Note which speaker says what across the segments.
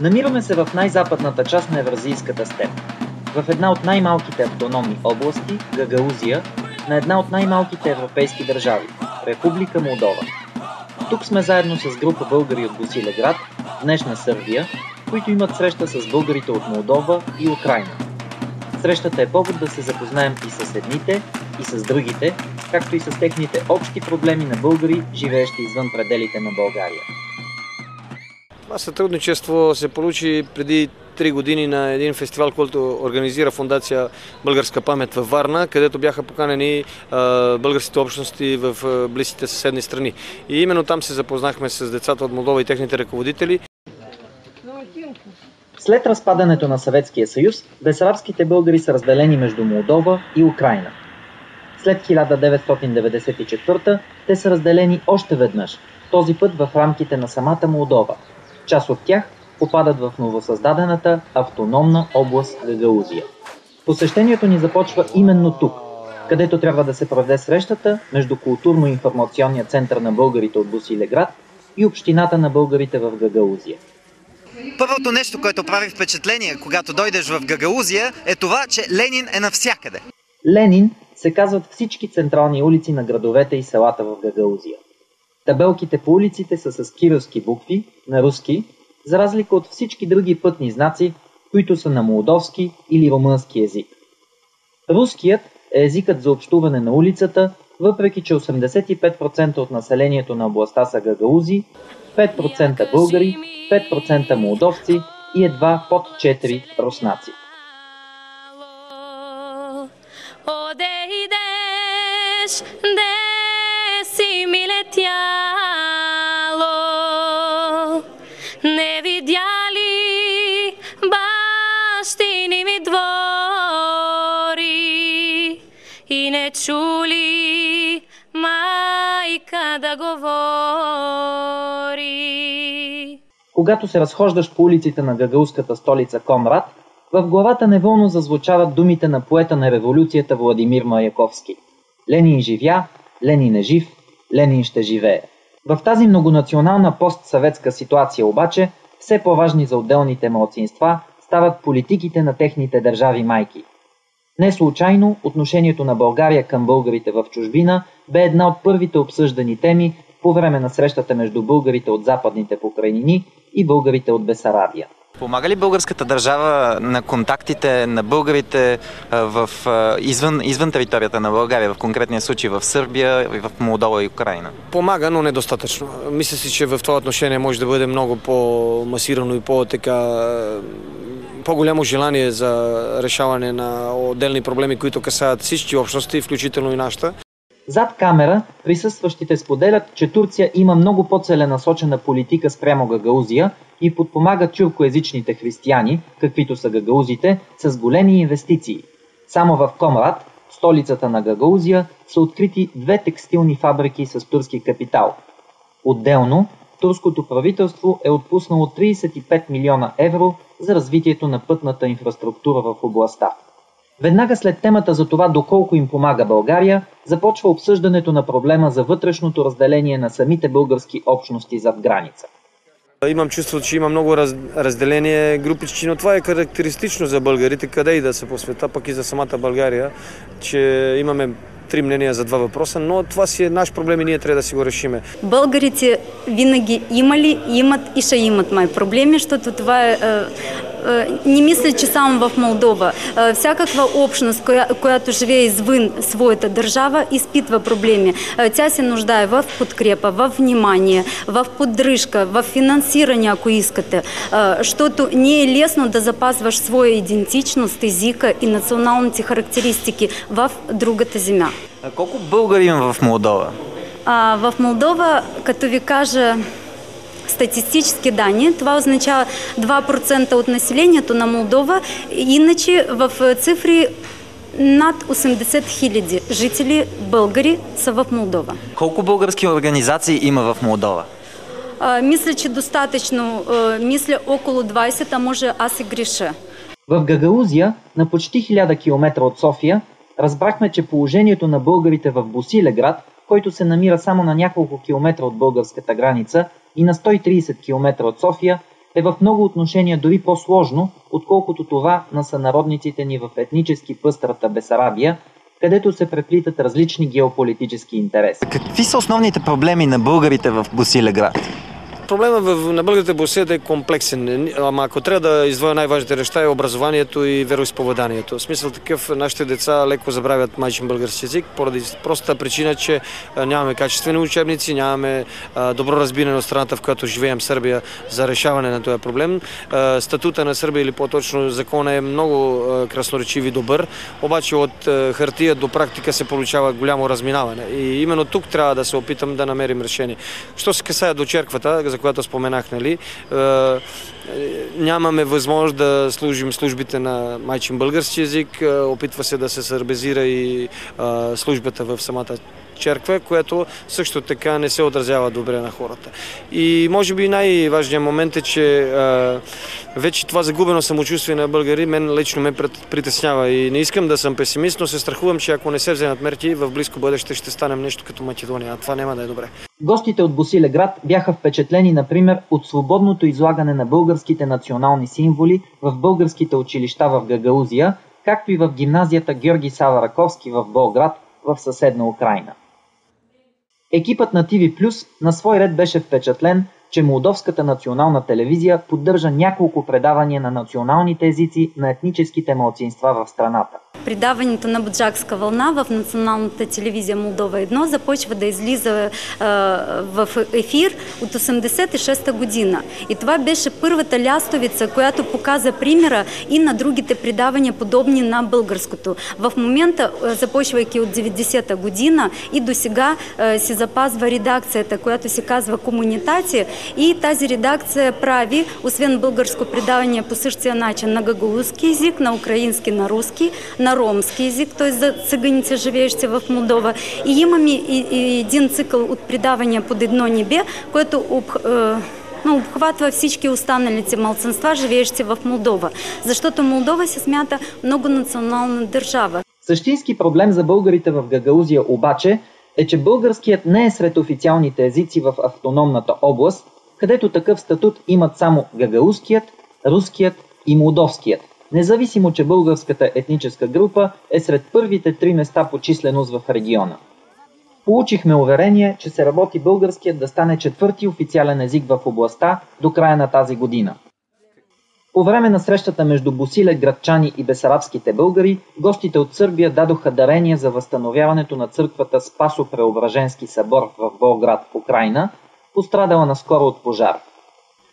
Speaker 1: Намираме се в най-западната част на Евразийската степ, в една от най-малките автономни области, Гагаузия, на една от най-малките европейски държави – Република Молдова. Тук сме заедно с група българи от Босилеград, днешна Сърбия, които имат среща с българите от Молдова и Украйна. Срещата е повод да се запознаем и с едните, и с другите, както и с техните общи проблеми на българи, живеещи извън пределите на България.
Speaker 2: Това сътрудничество се получи преди 3 години на един фестивал, който организира фондация Българска памет във Варна, където бяха поканени българските общности в близките съседни страни. И именно там се запознахме с децата от Молдова и техните ръководители.
Speaker 1: След разпадането на Съветския съюз, бесарабските българи са разделени между Молдова и Украйна. След 1994 те са разделени още веднъж, този път в рамките на самата Молдова. Част от тях попадат в новосъздадената автономна област Гагаузия. Посещението ни започва именно тук, където трябва да се проведе срещата между културно-информационния център на българите от Босилеград и общината на българите в Гагаузия.
Speaker 3: Първото нещо, което прави впечатление, когато дойдеш в Гагаузия, е това, че Ленин е навсякъде.
Speaker 1: Ленин се казват всички централни улици на градовете и селата в Гагаузия. Табелките по улиците са с кирилски букви, на руски, за разлика от всички други пътни знаци, които са на молдовски или румънски език. Руският е езикът за общуване на улицата, въпреки че 85% от населението на областта са гагаузи, 5% българи, 5% молдовци и едва под 4 руснаци.
Speaker 4: Не видя ли бащини ми двори и не чули майка да говори.
Speaker 1: Когато се разхождаш по улиците на гагаузската столица Комрат, в главата неволно зазвучават думите на поета на революцията Владимир Маяковски. Ленин живя, Ленин е жив, Ленин ще живее. В тази многонационална постсъветска ситуация обаче, все по-важни за отделните малцинства стават политиките на техните държави майки. Не случайно отношението на България към българите в чужбина бе една от първите обсъждани теми по време на срещата между българите от Западните покрайнини и българите от Бесарабия.
Speaker 3: Помага ли българската държава на контактите на българите извън територията на България, в конкретния случай в Сърбия, в Молдова и Украйна?
Speaker 2: Помага, но недостатъчно. Мисля си, че в това отношение може да бъде много по-масирано и по-голямо желание за решаване на отделни проблеми, които касаят всички общности, включително и нашата.
Speaker 1: Зад камера присъстващите споделят, че Турция има много по-целенасочена политика спрямо Гагаузия и подпомага тюркоезичните християни, каквито са гагаузите, с големи инвестиции. Само в Комрат, столицата на Гагаузия, са открити 2 текстилни фабрики с турски капитал. Отделно, турското правителство е отпуснало 35 милиона евро за развитието на пътната инфраструктура в областта. Веднага след темата за това доколко им помага България, започва обсъждането на проблема за вътрешното разделение на самите български общности зад граница.
Speaker 2: Имам чувство, че има много разделение групички, но това е характеристично за българите, къде и да са по света, пък и за самата България, че имаме 3 мнения за 2 въпроса, но това си е наш проблем и ние трябва да си го решиме.
Speaker 5: Българите винаги имали, имат и ще имат май проблеми, защото това е... Не мисля, че само в Молдова. Всякаква общност, която живее извън своята държава, изпитва проблеми. Тя се нуждае в подкрепа, в внимание, в поддръжка, в финансиране, ако искате. Защото не е лесно да запазваш своя идентичност, езика и националните характеристики в другата земя.
Speaker 3: Колко българи има в Молдова?
Speaker 5: В Молдова, като ви кажа статистически данни, това означава 2% от населението на Молдова, иначе в цифри над 80 хиляди жители българи са в Молдова.
Speaker 3: Колко български организации има в Молдова?
Speaker 5: Мисля, че достатъчно. Мисля около 20, а може аз и греша.
Speaker 1: В Гагаузия, на почти 1000 км от София, разбрахме, че положението на българите в Босилеград, който се намира само на няколко километра от българската граница и на 130 км от София, е в много отношения дори по-сложно, отколкото това на сънародниците ни в етнически пъстрата Бесарабия, където се преплитат различни геополитически интереси.
Speaker 3: Какви са основните проблеми на българите в Босилеград?
Speaker 2: Проблема на българите в Босилеград е комплексен, ама ако трябва да издвоя най-важните неща е образованието и вероизповеданието. В смисъл такъв, нашите деца леко забравят майчин български език, поради простата причина, че нямаме качествени учебници, нямаме добро разбиране от страната, в която живеем, Сърбия, за решаване на този проблем. Статута на Сърбия, или по-точно закона, е много красноречив и добър, обаче от хартия до практика се получава голямо разминаване. И именно тук трябва да се опитам да намерим решение. Що се касае до черквата, за която споменах, нали, нямаме възможност да служим службите на майчин български език, опитва се да се сърбезира и службата в самата черква, което също така не се отразява добре на хората. И може би най-важният момент е, че вече това загубено самочувствие на българи мен лично ме притеснява и не искам да съм песимист, но се страхувам, че ако не се вземат мерки, в близко бъдеще ще станем нещо като Македония, а това няма да е добре.
Speaker 1: Гостите от Босилеград бяха впечатлени, например, от свободното излагане на българските национални символи в българските училища в Гагаузия, както и в гимназията Георги Сава Раковски в Болград, в съседна Украйна. Екипът на TV+ на свой ред беше впечатлен, че Молдовската национална телевизия поддържа няколко предавания на националните езици на етническите малцинства в страната.
Speaker 5: Предаването на Буджакска вълна в националната телевизия Молдова 1 започва да излиза в ефир от 1986 година. И това беше първата лястовица, която показа примера и на другите предавания, подобни на българското. В момента, започвайки от 90-та година и до сега се запазва редакцията, която се казва Комунитация, и тази редакция прави, освен българско предаване по същия начин на гагаузски език, на украински, на руски, на ромски език, т.е. за циганите, живеещи в Молдова. И имаме и един цикъл от предавания под едно небе, което обхватва всички останалите малцинства, живеещи в Молдова. Защото Молдова се смята многонационална държава.
Speaker 1: Същински проблем за българите в Гагаузия обаче е, че българският не е сред официалните езици в автономната област, където такъв статут имат само гагаузският, руският и молдовският, независимо, че българската етническа група е сред първите 3 места по численост в региона. Получихме уверение, че се работи българският да стане 4-ти официален език в областта до края на тази година. По време на срещата между босилеградчани и бесарабските българи, гостите от Сърбия дадоха дарения за възстановяването на църквата Спасо-Преображенски събор в Болград, Украйна, пострадала наскоро от пожар.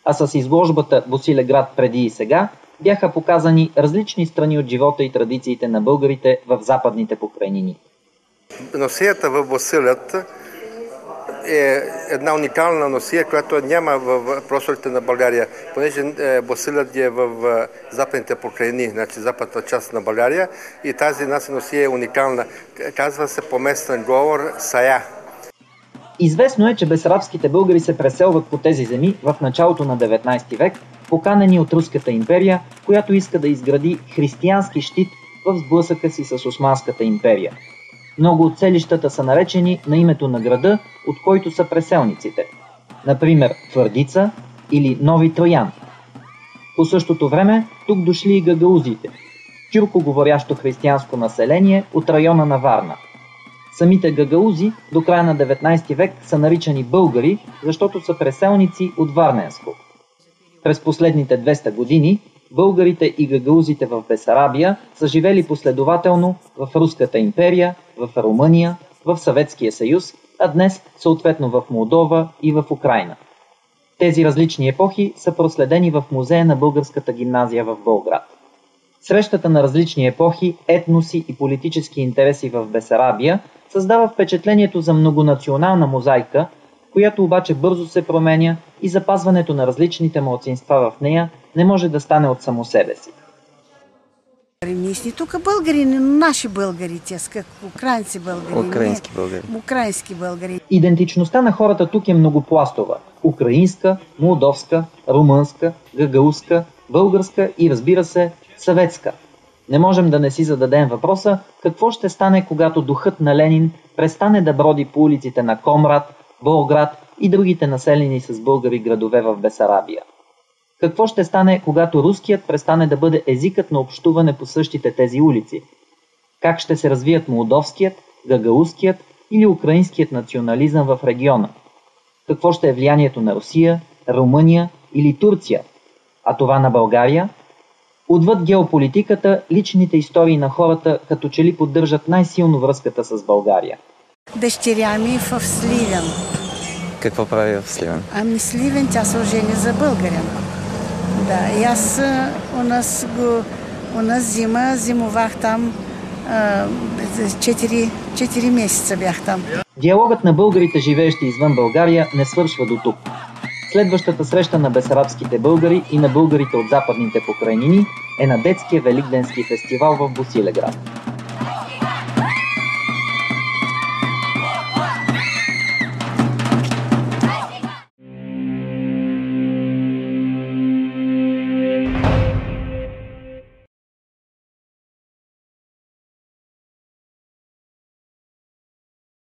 Speaker 1: А с изложбата Босилеград преди и сега бяха показани различни страни от живота и традициите на българите в западните покрайнини.
Speaker 6: Носията в Босилеград е една уникална носия, която няма в просторите на България, понеже Босилеград е в западните покрайнини, значи западната част на България, и тази наша носия е уникална. Казва се по местен говор Сая.
Speaker 1: Известно е, че бесарабските българи се преселват по тези земи в началото на 19 век, поканени от Руската империя, която иска да изгради християнски щит в сблъсъка си с Османската империя. Много от селищата са наречени на името на града, от който са преселниците. Например, Твърдица или Нови Троян. По същото време тук дошли и гагаузите, тюркоговорящо християнско население от района на Варна. Самите гагаузи до края на 19 век са наричани българи, защото са преселници от Варненско. През последните 200 години българите и гагаузите в Бесарабия са живели последователно в Руската империя, в Румъния, в Съветския съюз, а днес съответно в Молдова и в Украйна. Тези различни епохи са проследени в музея на българската гимназия в Болград. Срещата на различни епохи, етноси и политически интереси в Бесарабия създава впечатлението за многонационална мозайка, която обаче бързо се променя и запазването на различните малцинства в нея не може да стане от само себе си.
Speaker 7: Ние сме тук българи, но наши българи, как украинци българи. Украински българи.
Speaker 1: Идентичността на хората тук е многопластова. Украинска, молдовска, румънска, гагаузска, българска и, разбира се, съветска. Не можем да не си зададем въпроса какво ще стане, когато духът на Ленин престане да броди по улиците на Комрат, Болград и другите населени с българи градове в Бесарабия. Какво ще стане, когато руският престане да бъде езикът на общуване по същите тези улици? Как ще се развият молдовският, гагаузският или украинският национализъм в региона? Какво ще е влиянието на Русия, Румъния или Турция? А това на България? Отвъд геополитиката, личните истории на хората като че ли поддържат най-силно връзката с България.
Speaker 7: Дъщеря ми в Сливен.
Speaker 3: Какво прави в Сливен?
Speaker 7: Ами Сливен, тя се ожени за българин. Да, и аз у нас зимовах там 4 месеца бях там.
Speaker 1: Диалогът на българите, живеещи извън България, не свършва до тук. Следващата среща на бесарабските българи и на българите от западните покрайнини е на детския великденски фестивал в Босилеград.